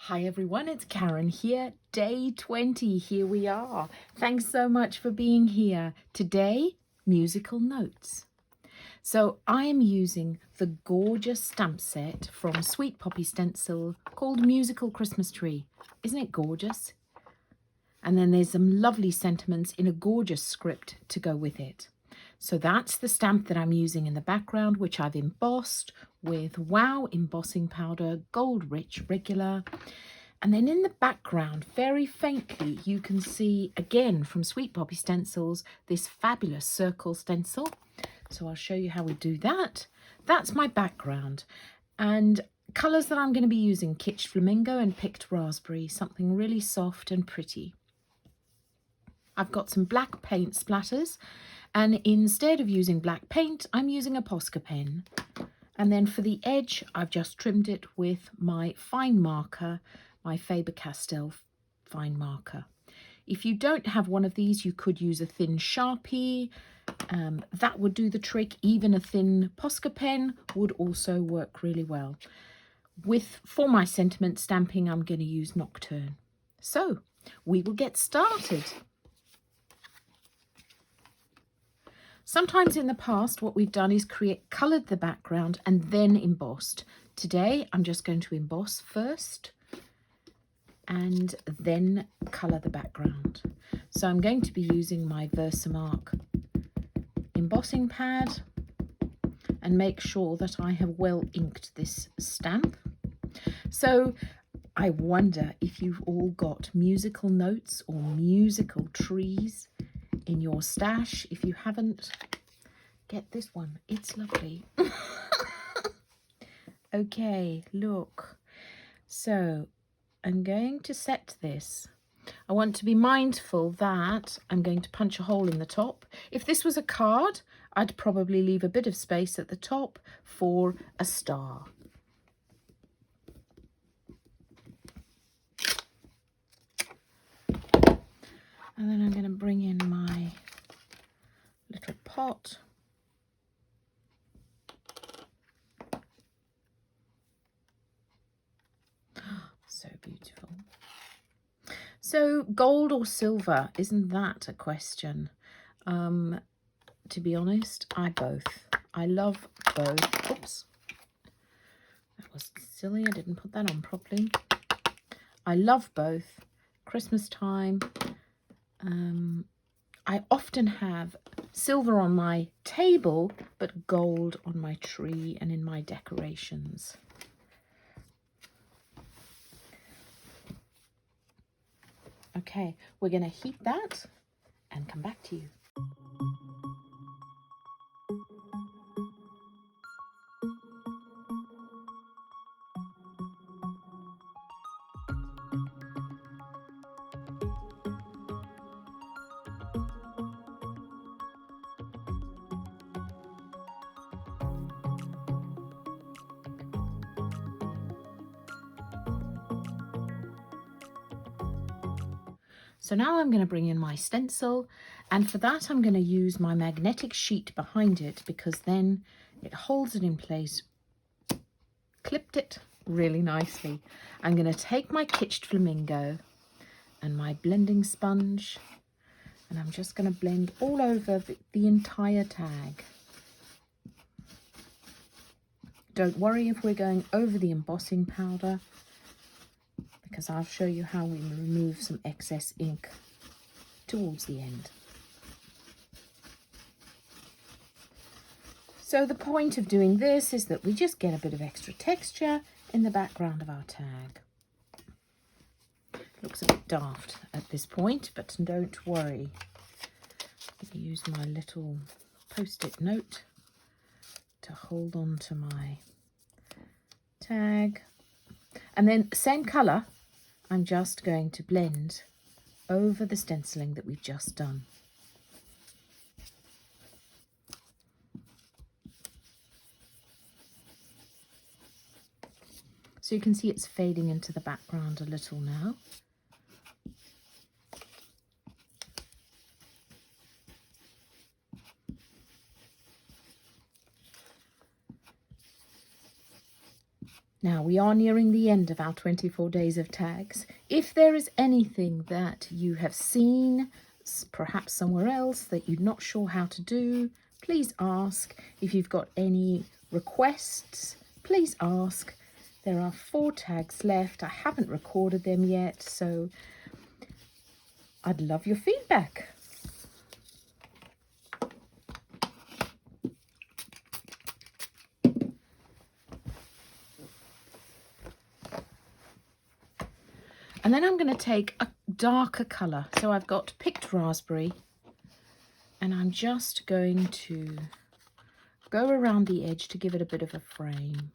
Hi everyone, it's Karen here. Day 20, here we are. Thanks so much for being here. Today, musical notes. So I am using the gorgeous stamp set from Sweet Poppy Stencil called Musical Christmas Tree. Isn't it gorgeous? And then there's some lovely sentiments in a gorgeous script to go with it. So that's the stamp that I'm using in the background, which I've embossed with Wow embossing powder, Gold Rich Regular. And then in the background, very faintly, you can see, again, from Sweet Poppy Stencils, this fabulous circle stencil. So I'll show you how we do that. That's my background. And colours that I'm going to be using, Kitsch Flamingo and Picked Raspberry, something really soft and pretty. I've got some black paint splatters, and instead of using black paint, I'm using a Posca pen. And then for the edge, I've just trimmed it with my fine marker, my Faber-Castell fine marker. If you don't have one of these, you could use a thin Sharpie. That would do the trick. Even a thin Posca pen would also work really well. For my sentiment stamping, I'm going to use Nocturne. So we will get started. Sometimes in the past, what we've done is coloured the background and then embossed. Today, I'm just going to emboss first and then colour the background. So I'm going to be using my Versamark embossing pad and make sure that I have well inked this stamp. So I wonder if you've all got musical notes or musical trees in your stash. If you haven't, get this one. It's lovely. Okay, look. So I'm going to set this. I want to be mindful that I'm going to punch a hole in the top. If this was a card, I'd probably leave a bit of space at the top for a star. And then I'm going to bring in my little pot. So beautiful. So gold or silver, isn't that a question? To be honest, I love both. Oops, that was silly. I didn't put that on properly. I love both. Christmas time. I often have silver on my table, but gold on my tree and in my decorations. Okay, we're going to heat that and come back to you. So now I'm going to bring in my stencil, and for that I'm going to use my magnetic sheet behind it because then it holds it in place. Clipped it really nicely. I'm going to take my Kitsch Flamingo and my blending sponge, and I'm just going to blend all over the entire tag. Don't worry if we're going over the embossing powder, because I'll show you how we remove some excess ink towards the end. So the point of doing this is that we just get a bit of extra texture in the background of our tag. Looks a bit daft at this point, but don't worry. I'll use my little post-it note to hold on to my tag. And then same colour, I'm just going to blend over the stenciling that we've just done. So you can see it's fading into the background a little now. Now we are nearing the end of our 24 days of tags. If there is anything that you have seen, perhaps somewhere else, that you're not sure how to do, please ask. If you've got any requests, please ask. There are 4 tags left. I haven't recorded them yet, so I'd love your feedback. And then I'm going to take a darker colour. So I've got picked raspberry, and I'm just going to go around the edge to give it a bit of a frame.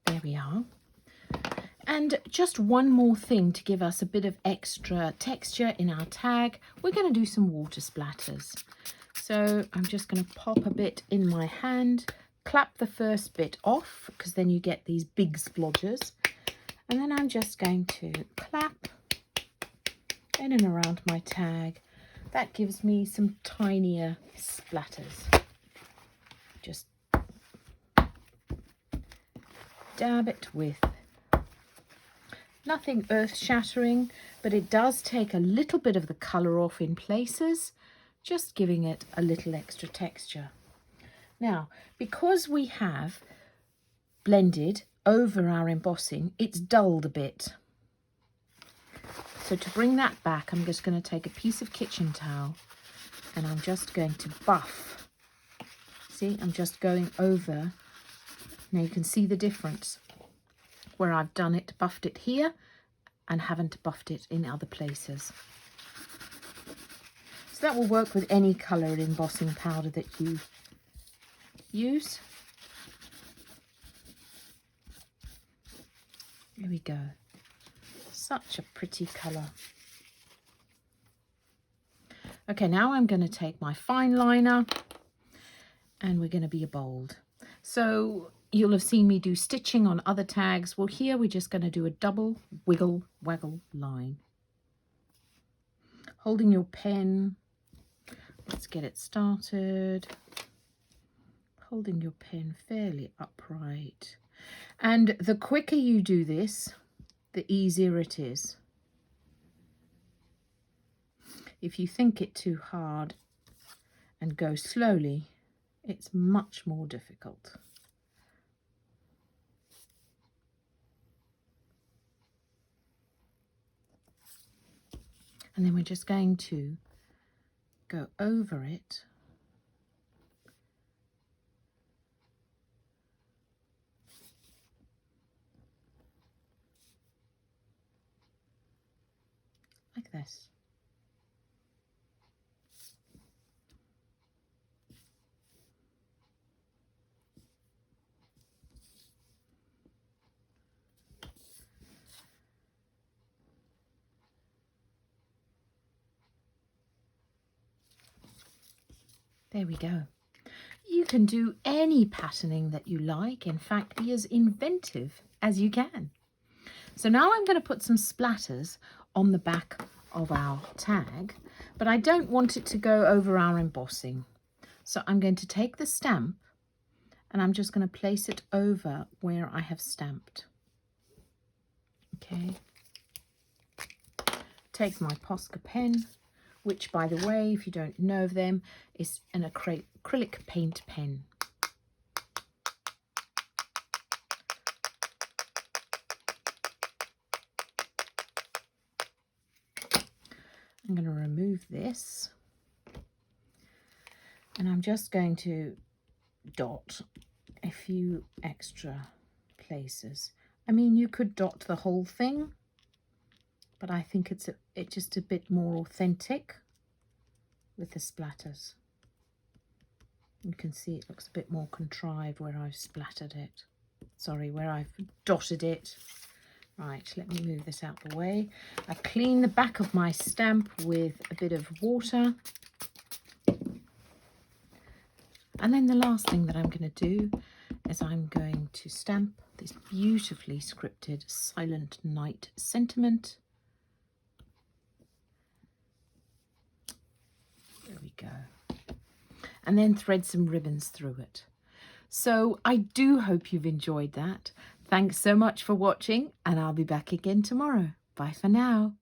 There we are. And just one more thing to give us a bit of extra texture in our tag. We're going to do some water splatters. So I'm just going to pop a bit in my hand, clap the first bit off, because then you get these big splodgers. And then I'm just going to clap in and around my tag. That gives me some tinier splatters. Just dab it with nothing earth-shattering, but it does take a little bit of the colour off in places, just giving it a little extra texture. Now, because we have blended over our embossing, it's dulled a bit. So to bring that back, I'm just going to take a piece of kitchen towel and I'm just going to buff. See, I'm just going over. Now you can see the difference where I've done it, buffed it here and haven't buffed it in other places. So that will work with any coloured embossing powder that you use. There we go. Such a pretty colour. Okay, now I'm going to take my fine liner and we're going to be bold. So you'll have seen me do stitching on other tags. Well, here we're just going to do a double wiggle waggle line. Holding your pen, let's get it started. Holding your pen fairly upright. And the quicker you do this, the easier it is. If you think it too hard and go slowly, it's much more difficult. And then we're just going to go over it. Like this. There we go. You can do any patterning that you like. In fact, be as inventive as you can. So now I'm going to put some splatters on the back of our tag, but I don't want it to go over our embossing. So I'm going to take the stamp and I'm just going to place it over where I have stamped. Okay. Take my Posca pen, which, by the way, if you don't know them, is an acrylic paint pen. I'm going to remove this and I'm just going to dot a few extra places. I mean, you could dot the whole thing, but I think it's just a bit more authentic with the splatters. You can see it looks a bit more contrived where I've splattered it. Sorry, where I've dotted it. Right, let me move this out the way. I clean the back of my stamp with a bit of water. And then the last thing that I'm going to do is I'm going to stamp this beautifully scripted Silent Night sentiment. There we go. And then thread some ribbons through it. So I do hope you've enjoyed that. Thanks so much for watching, and I'll be back again tomorrow. Bye for now.